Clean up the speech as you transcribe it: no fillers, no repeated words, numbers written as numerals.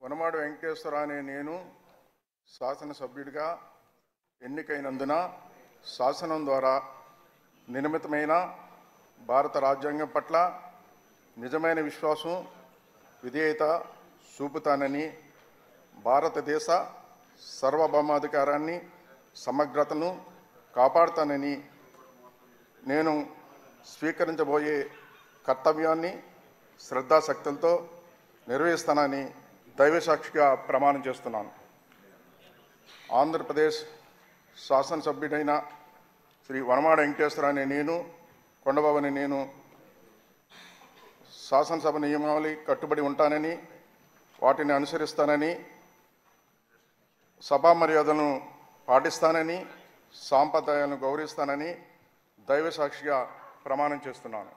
వనమాడి వెంకటేశ్వర అనే నేను శాసనసభ్యుడిగా ఎన్నికైనందున శాసనం ద్వారా నిర్మితమైన భారత రాజ్యాంగం పట్ల నిజమైన విశ్వాసం విధేయత చూపుతానని, భారతదేశ సార్వభౌమాధికారాన్ని సమగ్రతను కాపాడుతానని నేను స్వీకరించబోయే కర్తవ్యాన్ని శ్రద్ధాశక్తులతో నిర్వహిస్తానని దైవసాక్షిగా ప్రమాణం చేస్తున్నాను. ఆంధ్రప్రదేశ్ శాసనసభ్యుడైన శ్రీ వనమాడి వెంకటేశ్వర అనే నేను, కొండబాబు అనే నేను శాసనసభ నియమావళి కట్టుబడి ఉంటానని, వాటిని అనుసరిస్తానని, సభా మర్యాదలను పాటిస్తానని, సాంప్రదాయాలను గౌరవిస్తానని దైవసాక్షిగా ప్రమాణం చేస్తున్నాను.